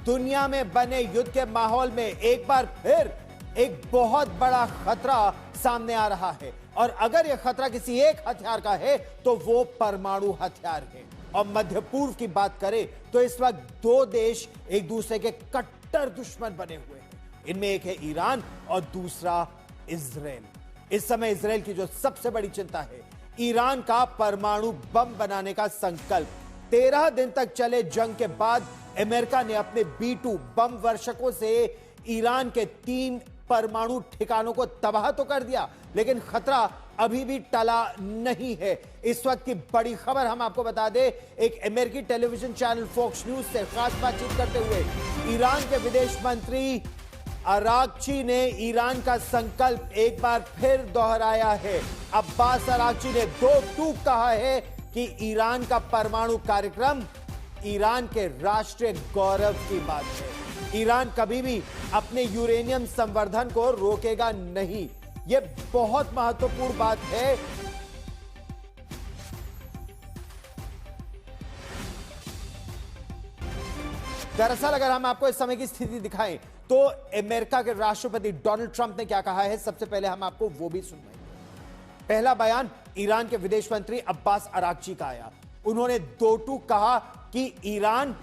दुनिया में बने युद्ध के माहौल में एक बार फिर एक बहुत बड़ा खतरा सामने आ रहा है और अगर यह खतरा किसी एक हथियार का है तो वो परमाणु हथियार है। और मध्य पूर्व की बात करें तो इस वक्त दो देश एक दूसरे के कट्टर दुश्मन बने हुए हैं। इनमें एक है ईरान और दूसरा इजराइल। इस समय इजराइल की जो सबसे बड़ी चिंता है ईरान का परमाणु बम बनाने का संकल्प। 13 दिन तक चले जंग के बाद अमेरिका ने अपने B-2 बम वर्षकों से ईरान के 3 परमाणु ठिकानों को तबाह तो कर दिया, लेकिन खतरा अभी भी टला नहीं है। इस वक्त की बड़ी खबर हम आपको बता दें, एक अमेरिकी टेलीविजन चैनल फॉक्स न्यूज से खास बातचीत करते हुए ईरान के विदेश मंत्री अरागची ने ईरान का संकल्प एक बार फिर दोहराया है। अब्बास अरागची ने दो टूक कहा है कि ईरान का परमाणु कार्यक्रम ईरान के राष्ट्रीय गौरव की बात है। ईरान कभी भी अपने यूरेनियम संवर्धन को रोकेगा नहीं। यह बहुत महत्वपूर्ण बात है। दरअसल अगर हम आपको इस समय की स्थिति दिखाएं तो अमेरिका के राष्ट्रपति डोनाल्ड ट्रंप ने क्या कहा है, सबसे पहले हम आपको वो भी सुनवाएंगे। पहला बयान ईरान के विदेश मंत्री अब्बास अरागची का आया। उन्होंने दो टूक कहा कि ईरान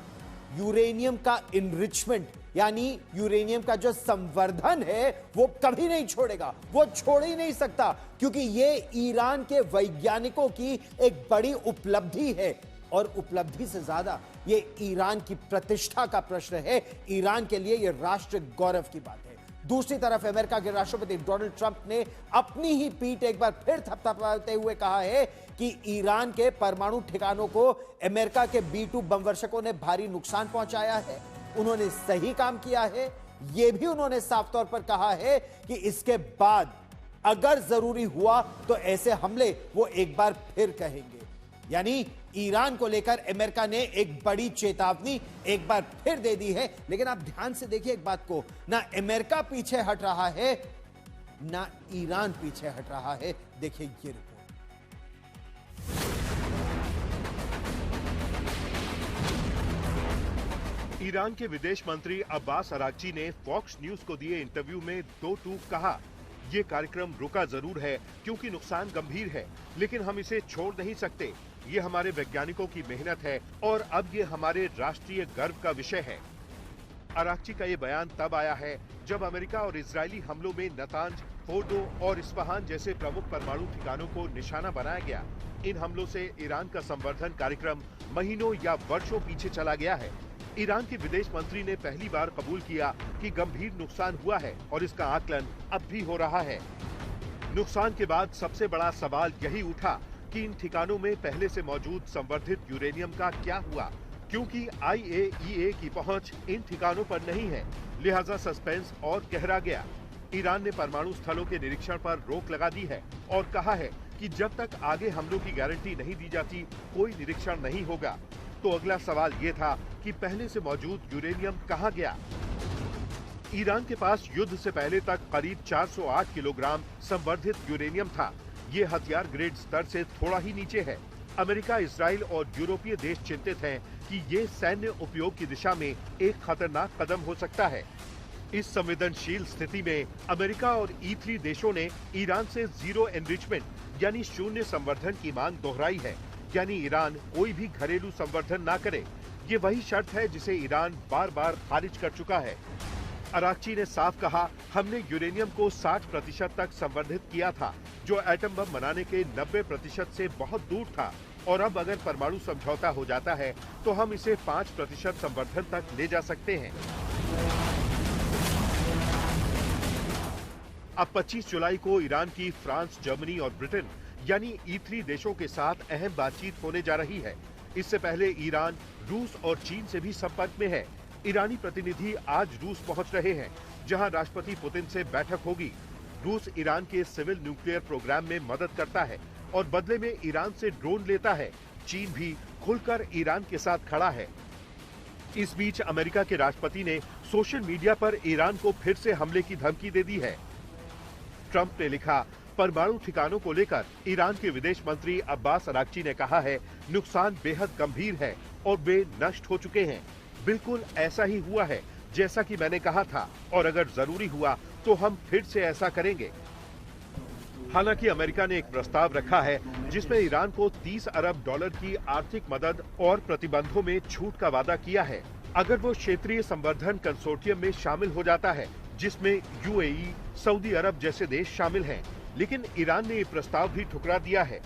यूरेनियम का इनरिचमेंट यानी यूरेनियम का जो संवर्धन है वो कभी नहीं छोड़ेगा, वो छोड़ ही नहीं सकता, क्योंकि ये ईरान के वैज्ञानिकों की एक बड़ी उपलब्धि है और उपलब्धि से ज्यादा ये ईरान की प्रतिष्ठा का प्रश्न है। ईरान के लिए ये राष्ट्रीय गौरव की बात है। दूसरी तरफ अमेरिका के राष्ट्रपति डोनाल्ड ट्रंप ने अपनी ही पीठ एक बार फिर थपथपाते हुए कहा है कि ईरान के परमाणु ठिकानों को अमेरिका के B-2 बम वर्षकों ने भारी नुकसान पहुंचाया है। उन्होंने सही काम किया है। यह भी उन्होंने साफ तौर पर कहा है कि इसके बाद अगर जरूरी हुआ तो ऐसे हमले वो एक बार फिर कहेंगे। यानी ईरान को लेकर अमेरिका ने एक बड़ी चेतावनी एक बार फिर दे दी है। लेकिन आप ध्यान से देखिए एक बात को, ना अमेरिका पीछे हट रहा है ना ईरान पीछे हट रहा है। देखिए ये रिपोर्ट। ईरान के विदेश मंत्री अब्बास अरागची ने फॉक्स न्यूज को दिए इंटरव्यू में दो टूक कहा, ये कार्यक्रम रुका जरूर है क्योंकि नुकसान गंभीर है, लेकिन हम इसे छोड़ नहीं सकते। ये हमारे वैज्ञानिकों की मेहनत है और अब ये हमारे राष्ट्रीय गर्व का विषय है। अरागची का ये बयान तब आया है जब अमेरिका और इजरायली हमलों में नतांज, फोर्डो और इस्फहान जैसे प्रमुख परमाणु ठिकानों को निशाना बनाया गया। इन हमलों से ईरान का संवर्धन कार्यक्रम महीनों या वर्षों पीछे चला गया है। ईरान के विदेश मंत्री ने पहली बार कबूल किया कि गंभीर नुकसान हुआ है और इसका आकलन अब भी हो रहा है। नुकसान के बाद सबसे बड़ा सवाल यही उठा कि इन ठिकानों में पहले से मौजूद संवर्धित यूरेनियम का क्या हुआ, क्योंकि IAEA की पहुंच इन ठिकानों पर नहीं है, लिहाजा सस्पेंस और गहरा गया। ईरान ने परमाणु स्थलों के निरीक्षण पर रोक लगा दी है और कहा है कि जब तक आगे हमलों की गारंटी नहीं दी जाती कोई निरीक्षण नहीं होगा। तो अगला सवाल ये था कि पहले से मौजूद यूरेनियम कहां गया। ईरान के पास युद्ध से पहले तक करीब 408 किलोग्राम संवर्धित यूरेनियम था। ये हथियार ग्रेड स्तर से थोड़ा ही नीचे है। अमेरिका, इजराइल और यूरोपीय देश चिंतित हैं कि ये सैन्य उपयोग की दिशा में एक खतरनाक कदम हो सकता है। इस संवेदनशील स्थिति में अमेरिका और E3 देशों ने ईरान से जीरो एनरिचमेंट यानी शून्य संवर्धन की मांग दोहराई है, यानी ईरान कोई भी घरेलू संवर्धन ना करे। ये वही शर्त है जिसे ईरान बार बार खारिज कर चुका है। अरागची ने साफ कहा, हमने यूरेनियम को 60% तक संवर्धित किया था, जो एटम बम बनाने के 90% से बहुत दूर था, और अब अगर परमाणु समझौता हो जाता है तो हम इसे 5% संवर्धन तक ले जा सकते हैं। अब 25 जुलाई को ईरान की फ्रांस, जर्मनी और ब्रिटेन यानी E3 देशों के साथ अहम बातचीत होने जा रही है। इससे पहले ईरान रूस और चीन से भी संपर्क में है। ईरानी प्रतिनिधि आज रूस पहुंच रहे हैं, जहां राष्ट्रपति पुतिन से बैठक होगी। रूस ईरान के सिविल न्यूक्लियर प्रोग्राम में मदद करता है और बदले में ईरान से ड्रोन लेता है। चीन भी खुलकर ईरान के साथ खड़ा है। इस बीच अमेरिका के राष्ट्रपति ने सोशल मीडिया पर ईरान को फिर से हमले की धमकी दे दी है। ट्रंप ने लिखा, परमाणु ठिकानों को लेकर ईरान के विदेश मंत्री अब्बास अरागची ने कहा है, नुकसान बेहद गंभीर है और वे नष्ट हो चुके हैं। बिल्कुल ऐसा ही हुआ है जैसा कि मैंने कहा था, और अगर जरूरी हुआ तो हम फिर से ऐसा करेंगे। हालांकि अमेरिका ने एक प्रस्ताव रखा है जिसमें ईरान को 30 अरब डॉलर की आर्थिक मदद और प्रतिबंधों में छूट का वादा किया है अगर वो क्षेत्रीय संवर्धन कंसोर्टियम में शामिल हो जाता है, जिसमें यूएई, सऊदी अरब जैसे देश शामिल हैं। लेकिन ईरान ने ये प्रस्ताव भी ठुकरा दिया है।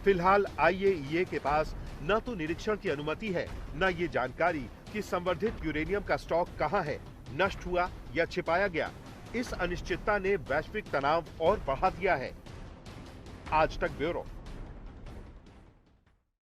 फिलहाल आईएईए के पास न तो निरीक्षण की अनुमति है, न ये जानकारी कि संवर्धित यूरेनियम का स्टॉक कहां है, नष्ट हुआ या छिपाया गया। इस अनिश्चितता ने वैश्विक तनाव और बढ़ा दिया है। आज तक ब्यूरो।